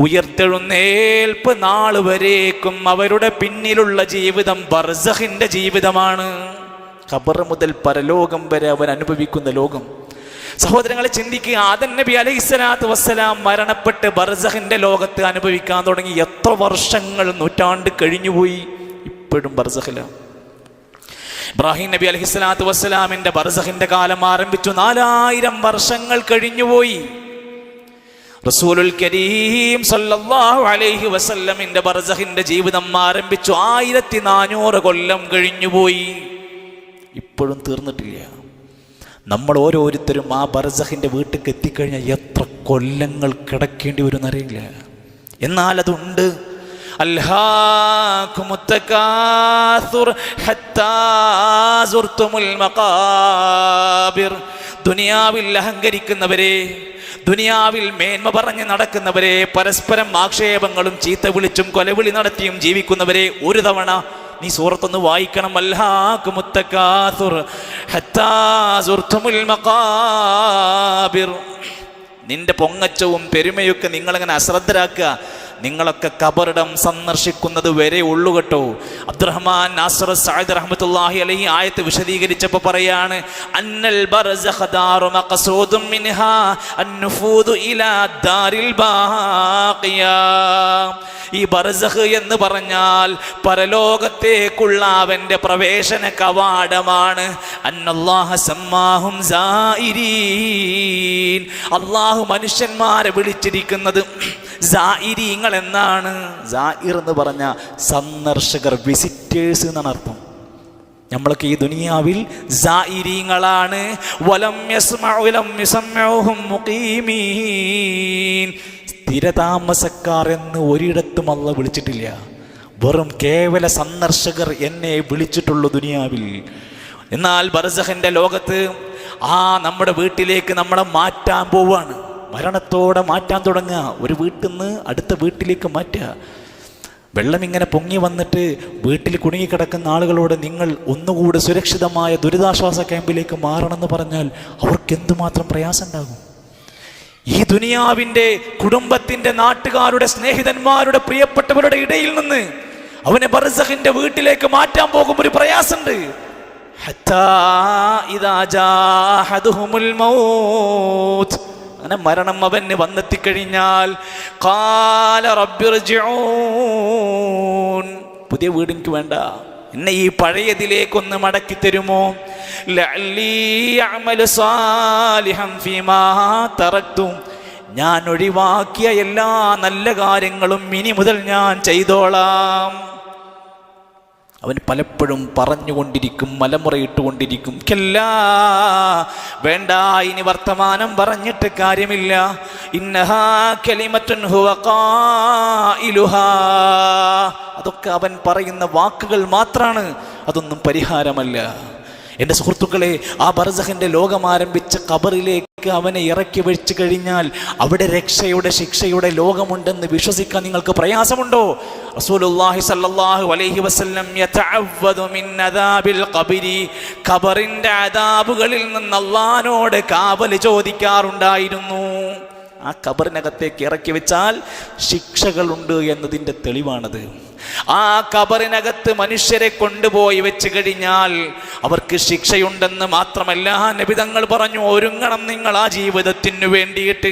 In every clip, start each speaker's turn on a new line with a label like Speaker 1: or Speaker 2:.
Speaker 1: ഉയർത്തെഴുന്നേൽപ്പ് നാൾ വരേക്കും അവരുടെ പിന്നിലുള്ള ജീവിതം ബർസഖിന്റെ ജീവിതമാണ്. ഖബർ മുതൽ പരലോകം വരെ അവൻ അനുഭവിക്കുന്ന ലോകം. സഹോദരങ്ങളെ ചിന്തിക്കുക, ആദം നബി അലൈഹിസ്സലാത്തു വസ്സലാം മരണപ്പെട്ട് ബർസഖിന്റെ ലോകത്ത് അനുഭവിക്കാൻ തുടങ്ങി എത്ര വർഷങ്ങൾ, നൂറ്റാണ്ട് കഴിഞ്ഞുപോയി, ഇപ്പോഴും ബർസഖിലാണ്. ഇബ്രാഹിം നബി അലൈഹിസ്സലാത്തു വസ്സലാമിന്റെ ബർസഖിന്റെ കാലം ആരംഭിച്ചു, 4000 വർഷങ്ങൾ കഴിഞ്ഞുപോയി. റസൂലുൽ കരീം സല്ലല്ലാഹു അലൈഹി വസല്ലമിന്റെ ബർസഖിന്റെ ജീവിതം ആരംഭിച്ചു 1400 കൊല്ലം കഴിഞ്ഞുപോയി, ഇപ്പോഴും തീർന്നിട്ടില്ല. നമ്മൾ ഓരോരുത്തരും ആ ബർസഖിന്റെ വീട്ടിലേക്ക് എത്തിക്കഴിഞ്ഞാൽ എത്ര കൊല്ലങ്ങൾ കിടക്കേണ്ടി വരും എന്നറിയില്ല. എന്നാൽ അതുണ്ട്. ദുനിയാവിൽ അഹങ്കരിക്കുന്നവരെ, ദുനിയാവിൽ മേന്മ പറഞ്ഞ് നടക്കുന്നവരെ, പരസ്പരം ആക്ഷേപങ്ങളും ചീത്ത വിളിച്ചും കൊലവിളി നടത്തിയും ജീവിക്കുന്നവരെ ഒരു തവണ നീ സൂറത്തൊന്ന് വായിക്കണം. നിന്റെ പൊങ്ങച്ചവും പെരുമയൊക്കെ നിങ്ങളങ്ങനെ അശ്രദ്ധരാക്കുക. നിങ്ങളൊക്കെ ഖബറിടം സന്ദർശിക്കുന്നത് വരെ ഉള്ളു കേട്ടോ. അബ്ദുറഹ്മാൻ നാസിർ സഅദ് റഹ്മത്തുള്ളാഹി അലൈഹി ആയത്ത് വിശദീകരിച്ചപ്പോൾ പറയാണ്, അന്നൽ ബർസഖ ദാറു മഖ്സൂദും മിൻഹാ അൻനുഫൂദു ഇലാ ദാരിൽ ബാഖിയ. ഈ ബർസഖ് എന്ന് പറഞ്ഞാൽ പരലോകത്തേക്കുള്ള അവന്റെ പ്രവേശന കവാടമാണ്. അന്നല്ലാഹ സമ്മാഹും സായിരീൻ. അല്ലാഹു മനുഷ്യന്മാരെ വിളിച്ചിരിക്കുന്നത് സായിരീങ്ങൾ എന്നാണ്. സായിർ എന്ന് പറഞ്ഞ സന്ദർശകർ, വിസിറ്റേഴ്സ് എന്നാണ് അർത്ഥം. നമ്മളൊക്കെ ഈ ദുനിയാവിൽ സായിരീങ്ങളാണ്. വലം യസ്മഉ ലം യസ്മഉഹും മുഖീമീൻ. സ്ഥിരതാമസക്കാർ എന്ന് ഒരിടത്തും അല്ലാഹു വിളിച്ചിട്ടില്ല. വെറും കേവല സന്ദർശകർ എന്നെ വിളിച്ചിട്ടുള്ളൂ ദുനിയാവിൽ. എന്നാൽ ബർസഖിന്റെ ലോകത്ത് നമ്മുടെ വീട്ടിലേക്ക് നമ്മളെ മാറ്റാൻ പോവാണ്. മരണത്തോടെ മാറ്റാൻ തുടങ്ങുക. ഒരു വീട്ടിൽ നിന്ന് അടുത്ത വീട്ടിലേക്ക് മാറ്റുക. വെള്ളം ഇങ്ങനെ പൊങ്ങി വന്നിട്ട് വീട്ടിൽ കുടുങ്ങിക്കിടക്കുന്ന ആളുകളോട് നിങ്ങൾ ഒന്നുകൂടി സുരക്ഷിതമായ ദുരിതാശ്വാസ ക്യാമ്പിലേക്ക് മാറണമെന്ന് പറഞ്ഞാൽ അവർക്ക് എന്തുമാത്രം പ്രയാസം ഉണ്ടാകും. ഈ ദുനിയാവിൻ്റെ കുടുംബത്തിൻ്റെ നാട്ടുകാരുടെ സ്നേഹിതന്മാരുടെ പ്രിയപ്പെട്ടവരുടെ ഇടയിൽ നിന്ന് അവനെ ബർസഖിന്റെ വീട്ടിലേക്ക് മാറ്റാൻ പോകുമ്പോൾ ഒരു പ്രയാസമുണ്ട്. ഹത്താ ഇദാ ജാഅഹദുഹുൽ മൗത്ത്, അങ്ങനെ മരണം അവന് വന്നെത്തിക്കഴിഞ്ഞാൽ ഖാല റബ്ബിർജിഊൻ, പുതിയ വീട് എനിക്ക് വേണ്ട, എന്നെ ഈ പഴയതിലേക്കൊന്ന് മടക്കി തരുമോ? ലഅല്ലി അഅമലു സാലിഹൻ ഫീമാ തറക്തു, ഞാൻ ഒഴിവാക്കിയ എല്ലാ നല്ല കാര്യങ്ങളും ഇനി മുതൽ ഞാൻ ചെയ്തോളാം. അവൻ പലപ്പോഴും പറഞ്ഞുകൊണ്ടിരിക്കും, മലമുറയിട്ടുകൊണ്ടിരിക്കും, കല്ലാ, വേണ്ട, ഇനി വർത്തമാനം പറഞ്ഞിട്ട് കാര്യമില്ല. ഇന്നഹാ കലിമത്തുൻ ഹുവ ഖായിലുഹാ, അതൊക്കെ അവൻ പറയുന്ന വാക്കുകൾ മാത്രമാണ്, അതൊന്നും പരിഹാരമല്ല. എൻ്റെ സുഹൃത്തുക്കളെ, ആ ബർസഖിന്റെ ലോകം ആരംഭിച്ച ഖബറിലേക്ക് അവനെ ഇറക്കി വെച്ച് കഴിഞ്ഞാൽ അവിടെ രക്ഷയുടെ ശിക്ഷയുടെ ലോകമുണ്ടെന്ന് വിശ്വസിക്കാൻ നിങ്ങൾക്ക് പ്രയാസമുണ്ടോ? റസൂലുള്ളാഹി സ്വല്ലല്ലാഹു അലൈഹി വസല്ലം യതഅവ്വദു മിൻ അദാബിൽ ഖബരി, ഖബറിന്റെ അദാബുകളിൽ നിന്ന് അല്ലാഹുവോട് കാവൽ ചോദിക്കാറുണ്ടായിരുന്നു. ആ ഖബറിനകത്തേക്ക് ഇറക്കി വെച്ചാൽ ശിക്ഷകളുണ്ട് എന്നതിൻ്റെ തെളിവാണത്. ആ ഖബറിനകത്ത് മനുഷ്യരെ കൊണ്ടുപോയി വെച്ച് കഴിഞ്ഞാൽ അവർക്ക് ശിക്ഷയുണ്ടെന്ന് മാത്രമല്ല, നബി തങ്ങൾ പറഞ്ഞു, ഒരുങ്ങണം നിങ്ങൾ ആ ജീവിതത്തിന് വേണ്ടിയിട്ട്.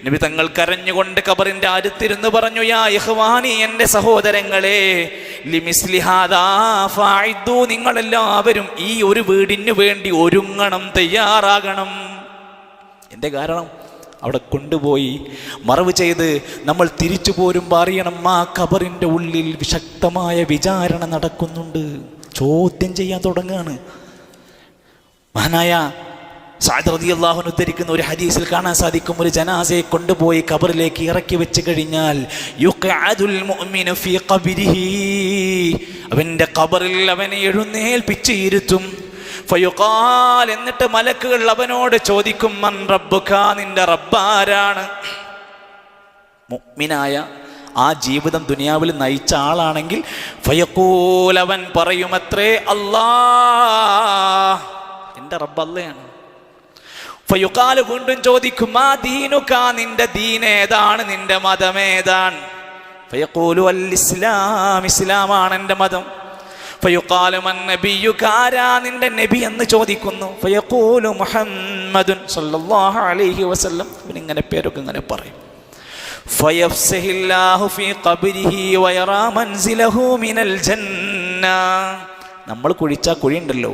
Speaker 1: നബി തങ്ങൾ കരഞ്ഞുകൊണ്ട് ഖബറിന്റെ അടുത്തിരുന്ന് പറഞ്ഞു, യാ ഇഖ്വാനി, എൻ്റെ സഹോദരങ്ങളെ, ലിമിസ്ലി ഹാദാ ഫഅഇദു, നിങ്ങളെല്ലാവരും ഈ ഒരു വീടിന് വേണ്ടി ഒരുങ്ങണം, തയ്യാറാകണം. എൻ്റെ കാരണം അവിടെ കൊണ്ടുപോയി മറവ് ചെയ്ത് നമ്മൾ തിരിച്ചു പോരുമ്പോൾ അറിയണം, ആ ഖബറിൻ്റെ ഉള്ളിൽ വിശക്തമായ വിചാരണ നടക്കുന്നുണ്ട്. ചോദ്യം ചെയ്യാൻ തുടങ്ങുകയാണ്. മഹാനായ സഅദ് റളിയല്ലാഹു അൻഹു ഉദ്ധരിക്കുന്ന ഒരു ഹദീസിൽ കാണാൻ സാധിക്കും, ഒരു ജനാസയെ കൊണ്ടുപോയി ഖബറിലേക്ക് ഇറക്കി വെച്ച് കഴിഞ്ഞാൽ യുഖഅദുൽ മുഅ്മിനു ഫീ ഖബരിഹി, അവൻ്റെ ഖബറിൽ അവനെ എഴുന്നേൽപ്പിച്ച് ഇരുത്തും. ഫയുഖാൽ, എന്നിട്ട് മലക്കുകൾ അവനോട് ചോദിക്കും, മൻ റബ്ബുക, നിന്റെ റബ്ബാരാണ്? മുഅ്മിനായ ആ ജീവിതം ദുനിയാവിൽ നയിച്ച ആളാണെങ്കിൽ ഫയഖൂൽ, അവൻ പറയുമത്രേ, അല്ലാഹ്, എൻ്റെ റബ്ബ് അല്ലാഹയാണ്. ഫയുഖാലു വീണ്ടും ചോദിക്കും മാ ദീനുക, നിന്റെ ദീൻ ഏതാണ്, നിന്റെ മതം ഏതാണ്? ഫയഖൂലു അൽ ഇസ്ലാം, ഇസ്ലാമാണ് എൻ്റെ മതം. ഫയുഖാലു മൻ നബിയുക, ആരാ നിന്റെ നബി എന്ന് ചോദിക്കുന്നു. ഫയഖൂലു മുഹമ്മദുൻ സല്ലല്ലാഹു അലൈഹി വസല്ലം. ഇങ്ങനെ പേരൊക്കെ ഇങ്ങനെ പറയും. ഫയഫ്സഹില്ലാഹു ഫീ ഖബ്രിഹി വയറാ മൻസിലഹു മിനൽ ജന്ന. നമ്മൾ കുഴിച്ച കുഴിയുണ്ടല്ലോ,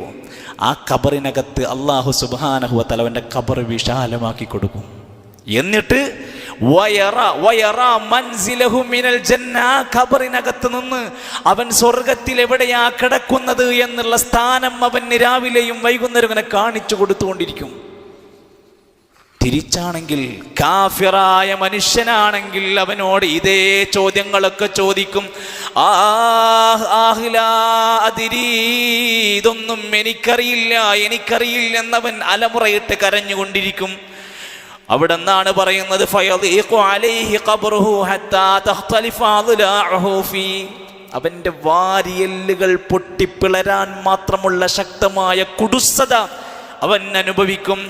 Speaker 1: ആ ഖബറിനകത്ത് അല്ലാഹു സുബ്ഹാനഹു വ തആല അവൻ്റെ ഖബർ വിശാലമാക്കി കൊടുക്കും. എന്നിട്ട് വയറാ മൻസിലഹു മിനൽ ജന്ന, ഖബറിനകത്ത് നിന്ന് അവൻ സ്വർഗത്തിൽ എവിടെയാ കിടക്കുന്നത് എന്നുള്ള സ്ഥാനം അവന് രാവിലെയും വൈകുന്നേരം ഇങ്ങനെ കാണിച്ചു കൊടുത്തുകൊണ്ടിരിക്കും. തിരിച്ചാണെങ്കിൽ കാഫിറായ മനുഷ്യനാണെങ്കിൽ അവനോട് ഇതേ ചോദ്യങ്ങളൊക്കെ ചോദിക്കും. ഇതൊന്നും എനിക്കറിയില്ല എന്നവൻ അലമുറയിട്ട് കരഞ്ഞുകൊണ്ടിരിക്കും. അവിടെ നിന്നാണ് പറയുന്നത് അവന്റെ വാരിയെല്ലുകൾ പൊട്ടിപ്പിളരാൻ മാത്രമുള്ള ശക്തമായ കുടുസത അവൻ അനുഭവിക്കും.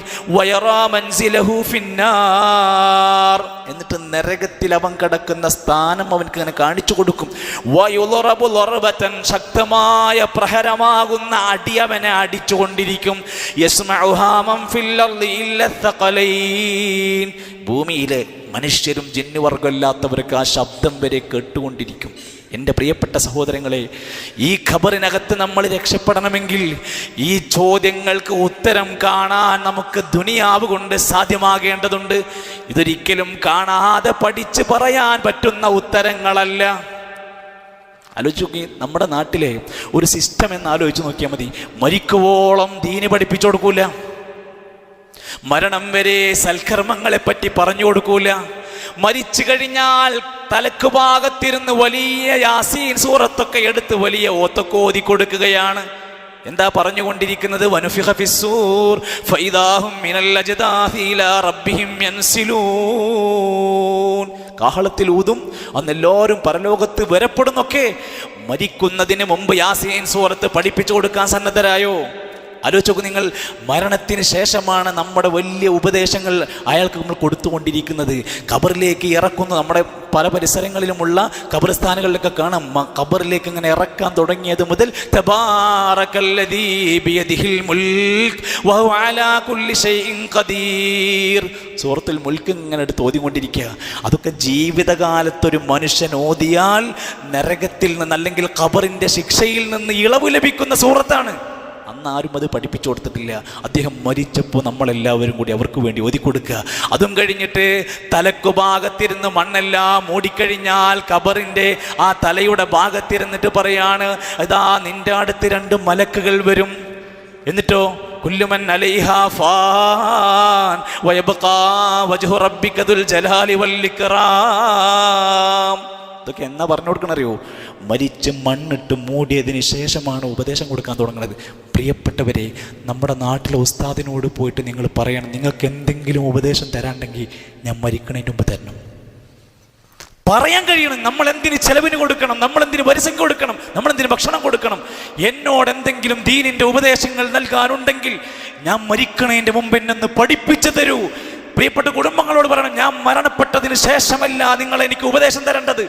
Speaker 1: എന്നിട്ട് നരകത്തിൽ അവൻ കിടക്കുന്ന സ്ഥാനം അവൻക്ക് ഇങ്ങനെ കാണിച്ചു കൊടുക്കും. ശക്തമായ പ്രഹരമാകുന്ന അടി അവനെ അടിച്ചുകൊണ്ടിരിക്കും. ഭൂമിയിലെ മനുഷ്യരും ജിന്നുവർഗമില്ലാത്തവർക്ക് ആ ശബ്ദം വരെ കേട്ടുകൊണ്ടിരിക്കും. എൻ്റെ പ്രിയപ്പെട്ട സഹോദരങ്ങളെ, ഈ ഖബറിനകത്ത് നമ്മൾ രക്ഷപ്പെടണമെങ്കിൽ ഈ ചോദ്യങ്ങൾക്ക് ഉത്തരം കാണാൻ നമുക്ക് ദുനിയാവ് കൊണ്ട് സാധ്യമാകേണ്ടതുണ്ട്. ഇതൊരിക്കലും കാണാതെ പഠിച്ച് പറയാൻ പറ്റുന്ന ഉത്തരങ്ങളല്ല. ആലോചിച്ച് നമ്മുടെ നാട്ടിലെ ഒരു സിസ്റ്റം എന്ന് ആലോചിച്ച് നോക്കിയാൽ മതി. മരിക്കുവോളം ദീന് പഠിപ്പിച്ചു കൊടുക്കൂല, മരണം വരെ സൽക്കർമ്മങ്ങളെപ്പറ്റി പറഞ്ഞു കൊടുക്കൂല. മരിച്ചു കഴിഞ്ഞാൽ തലക്ക് ഭാഗത്തിരുന്ന് വലിയ യാസീൻ സൂറത്തൊക്കെ എടുത്ത് വലിയ ഓത്തൊക്കെ ഓതി കൊടുക്കുകയാണ്. എന്താ പറഞ്ഞുകൊണ്ടിരിക്കുന്നത്? വനുഫിഖ ഫിസ്സൂർ ഫഇദാഹും മിനൽ അജ്ദാഥി ഇലാ റബ്ബിഹിം യൻസിലൂൻ. കാഹളത്തിൽ ഊതും, അന്ന് എല്ലാവരും പരലോകത്ത് വരപ്പെടുന്നൊക്കെ. മരിക്കുന്നതിന് മുമ്പ് യാസീൻ സൂറത്ത് പഠിപ്പിച്ചു കൊടുക്കാൻ സന്നദ്ധരായോ? ആലോചിച്ചു നിങ്ങൾ, മരണത്തിന് ശേഷമാണ് നമ്മുടെ വലിയ ഉപദേശങ്ങൾ അയാൾക്ക് നമ്മൾ കൊടുത്തുകൊണ്ടിരിക്കുന്നത്. ഖബറിലേക്ക് ഇറക്കുന്നു. നമ്മുടെ പല പരിസരങ്ങളിലുമുള്ള ഖബർസ്ഥാനുകളിലൊക്കെ കാണാം, ഖബറിലേക്ക് ഇങ്ങനെ ഇറക്കാൻ തുടങ്ങിയത് മുതൽ തബാറകല്ലദീ ബിയദിഹിൽ മുൽക്ക് വഹുവ അലാ കുല്ലി ഷൈഇൻ ഖദീർ. സൂറത്തുൽ മുൽക്ക് ഇങ്ങനെ എടുത്ത് ഓതിക്കൊണ്ടിരിക്കുക. അതൊക്കെ ജീവിതകാലത്തൊരു മനുഷ്യൻ ഓതിയാൽ നരകത്തിൽ നിന്ന് അല്ലെങ്കിൽ ഖബറിൻ്റെ ശിക്ഷയിൽ നിന്ന് ഇളവ് ലഭിക്കുന്ന സൂറത്താണ്. അന്ന് ആരും അത് പഠിപ്പിച്ചു കൊടുത്തിട്ടില്ല. അദ്ദേഹം മരിച്ചപ്പോൾ നമ്മളെല്ലാവരും കൂടി അവർക്ക് വേണ്ടി ഓതിക്കൊടുക്കുക. അതും കഴിഞ്ഞിട്ട് തലക്കു ഭാഗത്തിരുന്ന് മണ്ണെല്ലാം മൂടിക്കഴിഞ്ഞാൽ ഖബറിൻ്റെ ആ തലയുടെ ഭാഗത്തിരുന്നിട്ട് പറയാണ്, ഇതാ നിന്റെ അടുത്ത് 2 മലക്കുകൾ വരും. എന്നിട്ടോ കുല്ലുമൻ അലൈഹാ ഫാൻ വയബ്ഖാ വജ്ഹു റബ്ബിക ദുൽ ജലാലി വൽ ഇക്റാം. ഇതൊക്കെ എന്നാ പറഞ്ഞു കൊടുക്കണറിയോ? മരിച്ച് മണ്ണിട്ട് മൂടിയതിന് ശേഷമാണ് ഉപദേശം കൊടുക്കാൻ തുടങ്ങുന്നത്. പ്രിയപ്പെട്ടവരെ, നമ്മുടെ നാട്ടിലെ ഉസ്താദിനോട് പോയിട്ട് നിങ്ങൾ പറയണം, നിങ്ങൾക്ക് എന്തെങ്കിലും ഉപദേശം തരാണ്ടെങ്കിൽ ഞാൻ മരിക്കണതിന് മുമ്പ് തരണം. പറയാൻ കഴിയണം. നമ്മൾ എന്തിന് ചെലവിന് കൊടുക്കണം, നമ്മൾ എന്തിന് പരസ്യം കൊടുക്കണം, നമ്മൾ എന്തിന് ഭക്ഷണം കൊടുക്കണം. എന്നോട് എന്തെങ്കിലും ദീനിന്റെ ഉപദേശങ്ങൾ നൽകാനുണ്ടെങ്കിൽ ഞാൻ മരിക്കണതിന്റെ മുമ്പ് എന്നെ പഠിപ്പിച്ചു തരൂ. പ്രിയപ്പെട്ട കുടുംബങ്ങളോട് പറയണം, ഞാൻ മരണപ്പെട്ടതിന് ശേഷമല്ല നിങ്ങൾ എനിക്ക് ഉപദേശം തരേണ്ടത്,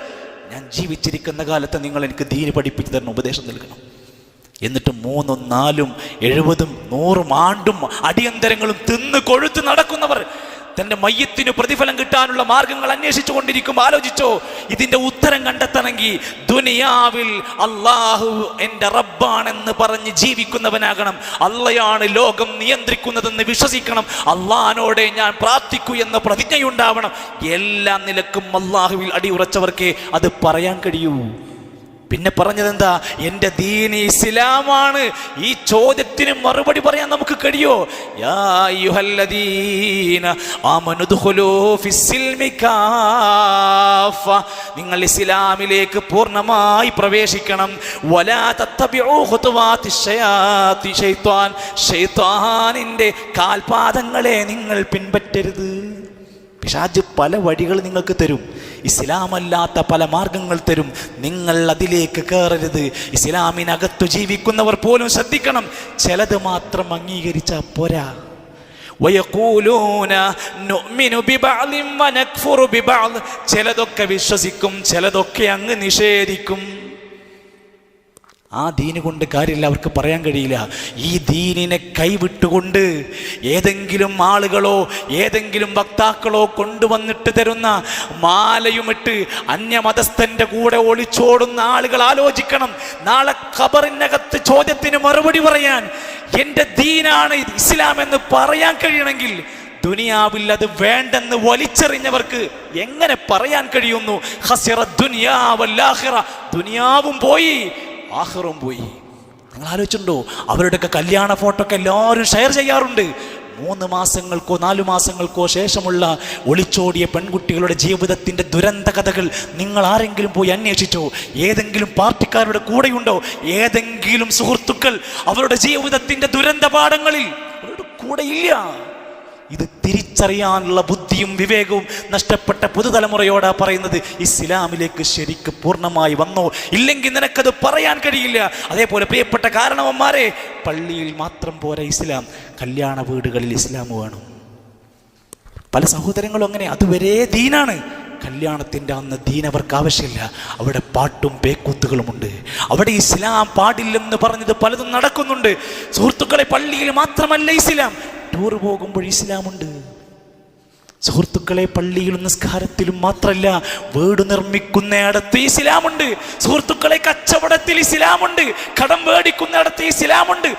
Speaker 1: ഞാൻ ജീവിച്ചിരിക്കുന്ന കാലത്ത് നിങ്ങൾ എനിക്ക് ദീന് പഠിപ്പിച്ചു തരണം, ഉപദേശം നൽകണം. എന്നിട്ട് 3, 4, 70, 100 ആണ്ടും അടിയന്തരങ്ങളും തിന്ന് കൊഴുത്ത് നടക്കുന്നവർ തൻ്റെ മയ്യത്തിന് പ്രതിഫലം കിട്ടാനുള്ള മാർഗങ്ങൾ അന്വേഷിച്ചു കൊണ്ടിരിക്കും. ആലോചിച്ചോ, ഇതിൻ്റെ ഉത്തരം കണ്ടെത്തണമെങ്കിൽ ദുനിയാവിൽ അള്ളാഹു എൻ്റെ റബ്ബാണെന്ന് പറഞ്ഞ് ജീവിക്കുന്നവനാകണം. അള്ളയാണ് ലോകം നിയന്ത്രിക്കുന്നതെന്ന് വിശ്വസിക്കണം. അള്ളാഹിനോടെ ഞാൻ പ്രാർത്ഥിക്കൂ എന്ന പ്രതിജ്ഞയുണ്ടാവണം. എല്ലാ നിലക്കും അള്ളാഹുവിൽ അടിയുറച്ചവർക്ക് അത് പറയാൻ കഴിയൂ. പിന്നെ പറഞ്ഞതെന്താ? എൻ്റെ ദീൻ ഇസ്ലാമാണ്. ഈ ചോദ്യത്തിന് മറുപടി പറയാൻ നമുക്ക് കഴിയോ? യാ അയ്യുഹല്ലദീന ആമനു ദുഖുലൂ ഫിസ്സിൽമി കാഫ. നിങ്ങൾ ഇസ്ലാമിലേക്ക് പൂർണ്ണമായി പ്രവേശിക്കണം. വലാ തത്തബിഉ ഖുതുവാതിശ് ശൈത്വാൻ. ശൈത്വാനിൻ്റെ കാൽപാദങ്ങളെ നിങ്ങൾ പിൻപറ്റരുത്. പിശാച് പല വഴികൾ നിങ്ങൾക്ക് തരും, ഇസ്ലാമല്ലാത്ത പല മാർഗങ്ങൾ തരും. നിങ്ങൾ അതിലേക്ക് കയറരുത്. ഇസ്ലാമിനകത്തു ജീവിക്കുന്നവർ പോലും ശ്രദ്ധിക്കണം. ചിലത് മാത്രം അംഗീകരിച്ചാൽ പോരാ. വയഖൂലൂന നുഅ്മിനു ബിബഅദിൻ വനക്ഫുറു ബിബഅദ്. ചിലതൊക്കെ വിശ്വസിക്കും, ചിലതൊക്കെ അങ്ങ് നിഷേധിക്കും. ആ ദീന് കൊണ്ട് കാര്യമില്ല, അവർക്ക് പറയാൻ കഴിയില്ല. ഈ ദീനിനെ കൈവിട്ടുകൊണ്ട് ഏതെങ്കിലും ആളുകളോ ഏതെങ്കിലും വക്താക്കളോ കൊണ്ടുവന്നിട്ട് തരുന്ന മാലയുമിട്ട് അന്യമതസ്ഥന്റെ കൂടെ ഒളിച്ചോടുന്ന ആളുകൾ ആലോചിക്കണം. നാളെ ഖബറിനകത്ത് ചോദ്യത്തിന് മറുപടി പറയാൻ എൻ്റെ ദീനാണ് ഇസ്ലാം എന്ന് പറയാൻ കഴിയണമെങ്കിൽ ദുനിയാവിൽ അത് വേണ്ടെന്ന് വലിച്ചെറിഞ്ഞവർക്ക് എങ്ങനെ പറയാൻ കഴിയുന്നു? ഖസിറ ദുനിയാ വൽ ആഖിറ. ദുനിയാവും പോയി, ആഖിറവും പോയി. നിങ്ങൾ ആലോചിച്ചിട്ടുണ്ടോ? അവരുടെയൊക്കെ കല്യാണ ഫോട്ടോ ഒക്കെ എല്ലാവരും ഷെയർ ചെയ്യാറുണ്ട്. 3 മാസങ്ങൾക്കോ 4 മാസങ്ങൾക്കോ ശേഷമുള്ള ഒളിച്ചോടിയ പെൺകുട്ടികളുടെ ജീവിതത്തിൻ്റെ ദുരന്ത കഥകൾ നിങ്ങൾ ആരെങ്കിലും പോയി അന്വേഷിച്ചോ? ഏതെങ്കിലും പാർട്ടിക്കാരുടെ കൂടെയുണ്ടോ? ഏതെങ്കിലും സുഹൃത്തുക്കൾ അവരുടെ ജീവിതത്തിൻ്റെ ദുരന്ത പാഠങ്ങളിൽ അവരുടെ കൂടെ ഇല്ല. ഇത് തിരിച്ചറിയാനുള്ള ബുദ്ധിയും വിവേകവും നഷ്ടപ്പെട്ട പുതുതലമുറയോടാ പറയുന്നത്. ഇസ്ലാമിലേക്ക് ശരിക്ക് പൂർണ്ണമായി വന്നോ, ഇല്ലെങ്കിൽ നിനക്കത് പറയാൻ കഴിയില്ല. അതേപോലെ പ്രിയപ്പെട്ട കാരണവന്മാരെ, പള്ളിയിൽ മാത്രം പോരാ ഇസ്ലാം, കല്യാണ വീടുകളിൽ ഇസ്ലാം വേണം. പല സഹോദരങ്ങളും അങ്ങനെ, അതുവരെ ദീനാണ്. കല്യാണത്തിൻ്റെ അന്ന് ദീൻ അവർക്ക് ആവശ്യമില്ല. അവിടെ പാട്ടും പേക്കൂത്തുകളുമുണ്ട്. അവിടെ ഇസ്ലാം പാടില്ലെന്ന് പറഞ്ഞത് പലതും നടക്കുന്നുണ്ട്. സുഹൃത്തുക്കളെ, പള്ളിയിൽ മാത്രമല്ല ഇസ്ലാം, ടൂർ പോകുമ്പോൾ ഇസ്ലാമുണ്ട്. സുഹൃത്തുക്കളെ, പള്ളിയിലും നിസ്കാരത്തിലും മാത്രമല്ല, വീട് നിർമ്മിക്കുന്നിടത്ത് ഇസ്ലാമുണ്ട്. സുഹൃത്തുക്കളെ, കച്ചവടത്തിൽ ഇസ്ലാമുണ്ട്. കടം മേടിക്കുന്നിടത്ത് ഇസ്ലാമുണ്ട്.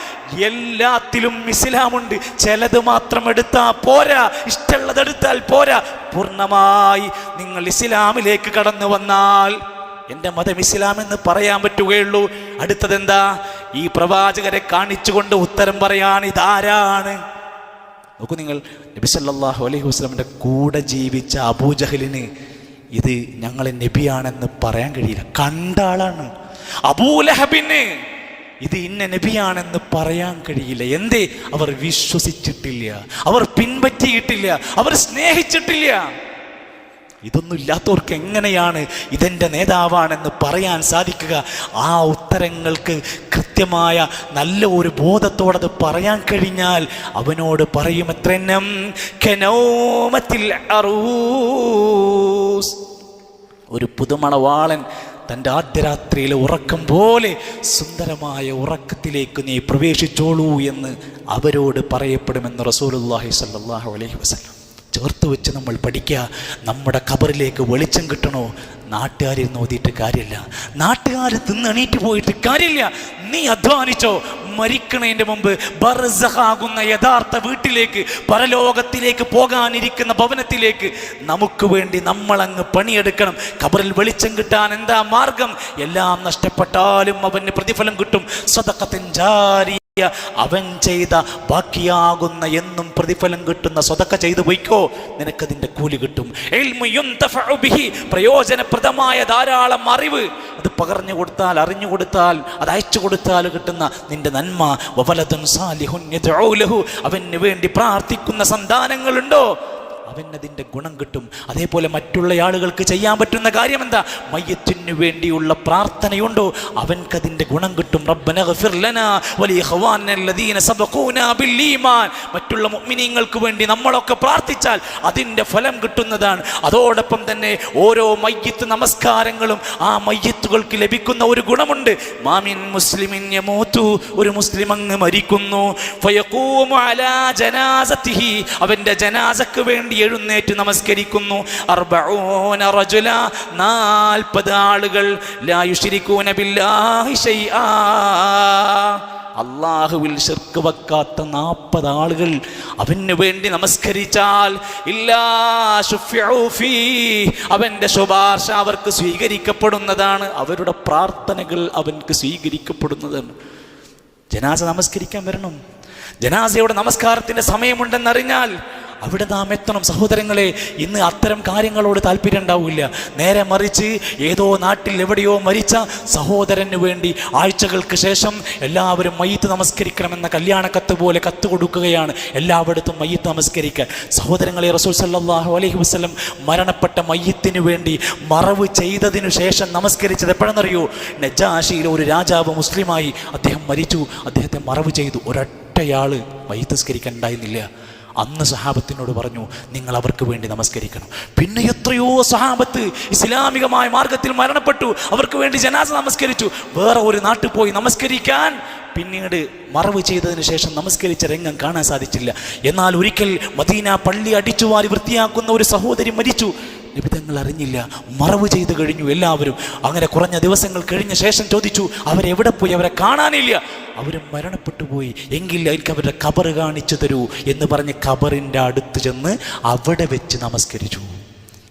Speaker 1: എല്ലാത്തിലും ഇസ്ലാമുണ്ട്. ചിലത് മാത്രം എടുത്താൽ പോരാ, ഇഷ്ടമുള്ളത് എടുത്താൽ പോരാ. പൂർണ്ണമായി നിങ്ങൾ ഇസ്ലാമിലേക്ക് കടന്നു വന്നാൽ എൻ്റെ മതം ഇസ്ലാം എന്ന് പറയാൻ പറ്റുകയുള്ളൂ. അടുത്തതെന്താ? ഈ പ്രവാചകരെ കാണിച്ചുകൊണ്ട് ഉത്തരം പറയാൻ ഇതാരാണ്? നോക്കൂ നിങ്ങൾ, നബി സല്ലല്ലാഹു അലൈഹി വസല്ലമിൻ്റെ കൂടെ ജീവിച്ച അബൂജഹലിന് ഇത് ഞങ്ങളെ നബിയാണെന്ന് പറയാൻ കഴിയില്ല. കണ്ട ആളാണ്. അബൂലഹബിന് ഇത് ഇന്ന നബിയാണെന്ന് പറയാൻ കഴിയില്ല. എന്തേ? അവർ വിശ്വസിച്ചിട്ടില്ല, അവർ പിൻപറ്റിയിട്ടില്ല, അവർ സ്നേഹിച്ചിട്ടില്ല. ഇതൊന്നും ഇല്ലാത്തവർക്ക് എങ്ങനെയാണ് ഇതെൻ്റെ നേതാവാണെന്ന് പറയാൻ സാധിക്കുക? ആ ഉത്തരങ്ങൾക്ക് കൃത്യമായ നല്ല ഒരു ബോധത്തോടത് പറയാൻ കഴിഞ്ഞാൽ അവനോട് പറയുമത്രന്നം കനൗമത്തിൽ അറൂസ്. ഒരു പുതുമണവാളൻ തൻ്റെ ആദ്യ രാത്രിയിലെ ഉറക്കം പോലെ സുന്ദരമായ ഉറക്കത്തിലേക്ക് നീ പ്രവേശിച്ചോളൂ എന്ന് അവരോട് പറയപ്പെടുമെന്ന് റസൂലുള്ളാഹി സ്വല്ലല്ലാഹു അലൈഹി വസല്ലം ചേർത്ത് വെച്ച് നമ്മൾ പഠിക്കുക. നമ്മുടെ ഖബറിലേക്ക് വെളിച്ചം കിട്ടണോ? നാട്ടുകാരിൽ നോക്കിയിട്ട് കാര്യമില്ല, നാട്ടുകാർ തിന്നെണീറ്റ് പോയിട്ട് കാര്യമില്ല. നീ അധ്വാനിച്ചോ. മരിക്കണതിൻ്റെ മുമ്പ് ബർസഖാകുന്ന യഥാർത്ഥ വീട്ടിലേക്ക്, പരലോകത്തിലേക്ക് പോകാനിരിക്കുന്ന ഭവനത്തിലേക്ക് നമുക്ക് വേണ്ടി നമ്മളങ്ങ് പണിയെടുക്കണം. ഖബറിൽ വെളിച്ചം കിട്ടാൻ എന്താ മാർഗം? എല്ലാം നഷ്ടപ്പെട്ടാലും അവന് പ്രതിഫലം കിട്ടും. സദഖത്തുൻ ജാരിയ, അവൻ ചെയ്ത ബാക്കിയാകുന്ന എന്നും പ്രതിഫലം കിട്ടുന്ന സ്വതക്ക ചെയ്തു പോയിക്കോ, നിനക്കതിൻ്റെ കൂലി കിട്ടും. പ്രയോജനപ്രദമായ ധാരാളം അറിവ് അത് പകർന്നു കൊടുത്താൽ, അറിഞ്ഞു കൊടുത്താൽ, അത് അയച്ചു കൊടുത്താൽ കിട്ടുന്ന നിന്റെ നന്മ. വവലദുൻ സാലിഹുൻ യദ്ഉ ലഹു, അവന് വേണ്ടി പ്രാർത്ഥിക്കുന്ന സന്താനങ്ങളുണ്ടോ, അവനതിൻ്റെ ഗുണം കിട്ടും. അതേപോലെ മറ്റുള്ള ആളുകൾക്ക് ചെയ്യാൻ പറ്റുന്ന കാര്യം എന്താ? മയ്യത്തിന് വേണ്ടിയുള്ള പ്രാർത്ഥനയുണ്ടോ, അവൻക്കതിൻ്റെ ഗുണം കിട്ടും. റബ്ബന ഗഫിർ ലനാ വലിഇഖ്വാനിന അല്ലദീന സബഖൂനാ ബിൽ ഈമാൻ. മറ്റുള്ള മുഅ്മിനീങ്ങൾക്ക് വേണ്ടി നമ്മളൊക്കെ പ്രാർത്ഥിച്ചാൽ അതിൻ്റെ ഫലം കിട്ടുന്നതാണ്. അതോടൊപ്പം തന്നെ ഓരോ മയ്യിത്ത് നമസ്കാരങ്ങളും ആ മയ്യിത്തുകൾക്ക് ലഭിക്കുന്ന ഒരു ഗുണമുണ്ട്. മാമിൻ മുസ്ലിമിൻ യമൂതു, ഒരു മുസ്ലിം അങ്ങ് മരിക്കുന്നു, ഫയഖൂമു അലാ ജനാസതിഹി, അവൻ്റെ ജനാസക്ക് വേണ്ടി എഴുന്നേറ്റ് നമസ്കരിക്കുന്നു. 40 റജുല, 40 ആളുകൾ, ലാ യുശ്രികൂന ബില്ലാഹി ശൈആ, അല്ലാഹുവിൽ ശിർക്ക് വെക്കാത്ത 40 ആളുകൾ അവന് വേണ്ടി നമസ്കരിച്ചാൽ ഇല്ലാ ശുഫിഉ ഫീ, അവൻ്റെ ശുപാർശ അവർക്ക് സ്വീകരിക്കപ്പെടുന്നതാണ്. അവരുടെ പ്രാർത്ഥനകൾ അവൻക്ക് സ്വീകരിക്കപ്പെടുന്നതാണ്. ജനാസ നമസ്കരിക്കാൻ വരണം. ജനാസയുടെ നമസ്കാരത്തിൻ്റെ സമയമുണ്ടെന്നറിഞ്ഞാൽ അവിടെ നാം എത്തണം. സഹോദരങ്ങളെ, ഇന്ന് അത്തരം കാര്യങ്ങളോട് താല്പര്യം ഉണ്ടാവില്ല. നേരെ മറിച്ച് ഏതോ നാട്ടിൽ എവിടെയോ മരിച്ച സഹോദരന് വേണ്ടി ആഴ്ചകൾക്ക് ശേഷം എല്ലാവരും മയ്യിത്ത് നമസ്കരിക്കണമെന്ന കല്യാണക്കത്ത് പോലെ കത്ത് കൊടുക്കുകയാണ്. എല്ലായിടത്തും മയ്യിത്ത് നമസ്കരിക്കാൻ. സഹോദരങ്ങളെ, റസൂൽ സല്ലല്ലാഹു അലൈഹി വസല്ലം മരണപ്പെട്ട മയ്യിത്തിന് വേണ്ടി മറവ് ചെയ്തതിനു ശേഷം നമസ്കരിച്ചത് എപ്പോഴെന്നറിയോ? നജാഷിയിലെ ഒരു രാജാവ് മുസ്ലിമായി, അദ്ദേഹം മരിച്ചു, അദ്ദേഹത്തെ മറവ് ചെയ്തു. ഒരൊറ്റയാൾ മയ്യിത്ത് നമസ്കരിക്കാൻ ഉണ്ടായിരുന്നില്ല. അന്ന് സഹാബത്തിനോട് പറഞ്ഞു, നിങ്ങൾ അവർക്ക് വേണ്ടി നമസ്കരിക്കണം. പിന്നെ എത്രയോ സഹാബത്ത് ഇസ്ലാമികമായ മാർഗത്തിൽ മരണപ്പെട്ടു, അവർക്ക് വേണ്ടി ജനാസ നമസ്കരിച്ചു. വേറെ ഒരു നാട്ടിൽ പോയി നമസ്കരിക്കാൻ പിന്നീട് മറവ് ചെയ്തതിന് ശേഷം നമസ്കരിച്ച രംഗം കാണാൻ സാധിച്ചില്ല. എന്നാൽ ഒരിക്കൽ മദീന പള്ളി അടിച്ചുവാരി വൃത്തിയാക്കുന്ന ഒരു സഹോദരി മരിച്ചു. നബി തങ്ങൾ അറിഞ്ഞില്ല, മറവ് ചെയ്ത് കഴിഞ്ഞു എല്ലാവരും. അങ്ങനെ കുറഞ്ഞ ദിവസങ്ങൾ കഴിഞ്ഞ ശേഷം ചോദിച്ചു, അവരെവിടെ പോയി? അവരെ കാണാനില്ല, അവർ മരണപ്പെട്ടു പോയി. എങ്കിൽ എനിക്ക് അവരുടെ ഖബർ കാണിച്ചു തരൂ എന്ന് പറഞ്ഞ് ഖബറിൻ്റെ അടുത്ത് ചെന്ന് അവിടെ വെച്ച് നമസ്കരിച്ചു.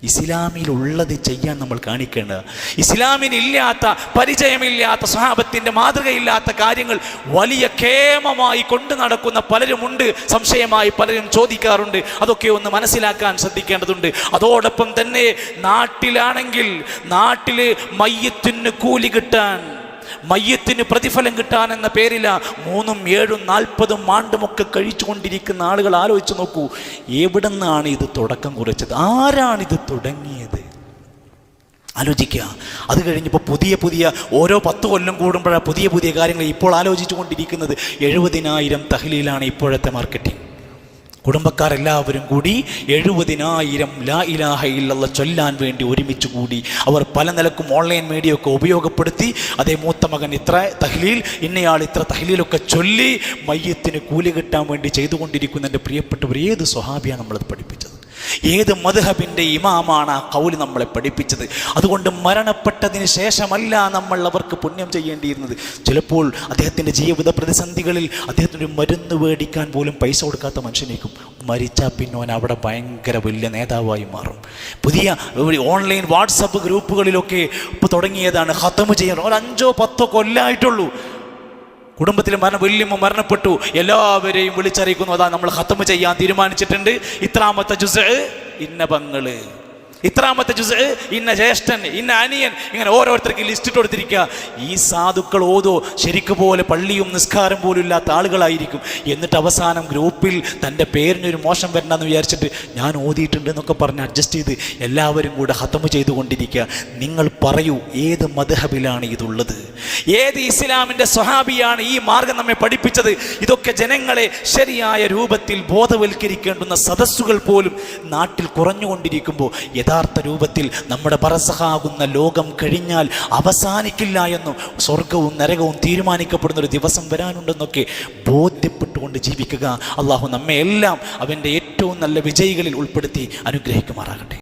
Speaker 1: ഇസ്ലാമിലുള്ളത് ചെയ്യാൻ നമ്മൾ കാണിക്കേണ്ടത്. ഇസ്ലാമിനില്ലാത്ത, പരിചയമില്ലാത്ത, സ്വഹാബത്തിൻ്റെ മാതൃകയില്ലാത്ത കാര്യങ്ങൾ വലിയ കേമമായി കൊണ്ടു നടക്കുന്ന പലരുമുണ്ട്. സംശയമായി പലരും ചോദിക്കാറുണ്ട്. അതൊക്കെ ഒന്ന് മനസ്സിലാക്കാൻ ശ്രദ്ധിക്കേണ്ടതുണ്ട്. അതോടൊപ്പം തന്നെ നാട്ടിലാണെങ്കിൽ നാട്ടിൽ മയ്യത്തിന് കൂലി കിട്ടാൻ, മയ്യത്തിന് പ്രതിഫലം കിട്ടാൻ എന്ന പേരില 3, 7, 40 ആണ്ടുമൊക്കെ കഴിച്ചുകൊണ്ടിരിക്കുന്ന ആളുകൾ ആലോചിച്ച് നോക്കൂ, എവിടെ നിന്നാണ് ഇത് തുടക്കം കുറിച്ചത്? ആരാണിത് തുടങ്ങിയത്? ആലോചിക്കുക. അത് കഴിഞ്ഞപ്പോൾ പുതിയ ഓരോ 10 കൊല്ലം കൂടുമ്പോഴാണ് പുതിയ കാര്യങ്ങൾ ഇപ്പോൾ ആലോചിച്ചു കൊണ്ടിരിക്കുന്നത്. 70,000 തഹ്ലീലാണ് ഇപ്പോഴത്തെ മാർക്കറ്റിംഗ്. കുടുംബക്കാരെല്ലാവരും കൂടി 70,000 ലാ ഇലാഹ ഇല്ലല്ലാഹ് ചൊല്ലാൻ വേണ്ടി ഒരുമിച്ച് കൂടി. അവർ പല നിലക്കും ഓൺലൈൻ മീഡിയ ഒക്കെ ഉപയോഗപ്പെടുത്തി, അതേ മൂത്ത മകൻ ഇത്ര തഹ്ലീൽ, ഇന്നയാൾ ഇത്ര തഹ്ലീലൊക്കെ ചൊല്ലി മയ്യത്തിന് കൂലി കിട്ടാൻ വേണ്ടി ചെയ്തുകൊണ്ടിരിക്കുന്ന എൻ്റെ പ്രിയപ്പെട്ടവർ, ഏത് സ്വഹാബിയാണ് നമ്മളത് പഠിപ്പിച്ചത്? ഏത് മദ്ഹബിൻ്റെ ഇമാമാണ് ആ ഖൗല് നമ്മളെ പഠിപ്പിച്ചത്? അതുകൊണ്ട് മരണപ്പെട്ടതിന് ശേഷമല്ല നമ്മൾ അവർക്ക് പുണ്യം ചെയ്യേണ്ടിയിരുന്നത്. ചിലപ്പോൾ അദ്ദേഹത്തിൻ്റെ ജീവിത പ്രതിസന്ധികളിൽ അദ്ദേഹത്തിന് മരുന്ന് മേടിക്കാൻ പോലും പൈസ കൊടുക്കാത്ത മനുഷ്യനേക്കും മരിച്ചാൽ പിന്നെ അവൻ അവിടെ ഭയങ്കര വലിയ നേതാവായി മാറും. പുതിയ ഓൺലൈൻ വാട്സപ്പ് ഗ്രൂപ്പുകളിലൊക്കെ ഇപ്പോൾ തുടങ്ങിയതാണ് ഖത്മ് ചെയ്യാൻ. ഒരു 5-10 കൊല്ലമായിട്ടുള്ളൂ. കുടുംബത്തിൽ വല്യമ്മ മരണപ്പെട്ടു, എല്ലാവരെയും വിളിച്ചറിയിക്കുന്നു, അതാ നമ്മൾ ഖത്മ് ചെയ്യാൻ തീരുമാനിച്ചിട്ടുണ്ട്. ഇത്രാമത്തെ ജുസ് ഇന്ന പങ്ങള്, ഇത്രാമത്തെ ജുസ് ഇന്ന ജ്യേഷ്ഠൻ, ഇന്ന അനിയൻ, ഇങ്ങനെ ഓരോരുത്തർക്ക് ലിസ്റ്റ് ഇട്ട് കൊടുത്തിരിക്കുക. ഈ സാധുക്കൾ ഓതോ ശരിക്കു പോലെ പള്ളിയും നിസ്കാരം പോലും ഇല്ലാത്ത ആളുകളായിരിക്കും. എന്നിട്ട് അവസാനം ഗ്രൂപ്പിൽ തൻ്റെ പേരിനൊരു മോശം വരണ്ടെന്ന് വിചാരിച്ചിട്ട് ഞാൻ ഓതിയിട്ടുണ്ട് എന്നൊക്കെ പറഞ്ഞ് അഡ്ജസ്റ്റ് ചെയ്ത് എല്ലാവരും കൂടെ ഖത്മ് ചെയ്തുകൊണ്ടിരിക്കുക. നിങ്ങൾ പറയൂ, ഏത് മദ്ഹബിലാണ് ഇതുള്ളത്? ഏത് ഇസ്ലാമിൻ്റെ സ്വഹാബിയാണ് ഈ മാർഗം നമ്മെ പഠിപ്പിച്ചത്? ഇതൊക്കെ ജനങ്ങളെ ശരിയായ രൂപത്തിൽ ബോധവൽക്കരിക്കേണ്ടുന്ന സദസ്സുകൾ പോലും നാട്ടിൽ കുറഞ്ഞുകൊണ്ടിരിക്കുമ്പോൾ യഥാർത്ഥ രൂപത്തിൽ നമ്മുടെ ബർസഖാകുന്ന ലോകം കഴിഞ്ഞാൽ അവസാനിക്കില്ല എന്നും സ്വർഗവും നരകവും തീരുമാനിക്കപ്പെടുന്ന ഒരു ദിവസം വരാനുണ്ടെന്നൊക്കെ ബോധ്യപ്പെട്ടുകൊണ്ട് ജീവിക്കുക. അള്ളാഹു നമ്മെ എല്ലാം അവൻ്റെ ഏറ്റവും നല്ല വിജയികളിൽ ഉൾപ്പെടുത്തി അനുഗ്രഹിക്കുമാറാകട്ടെ.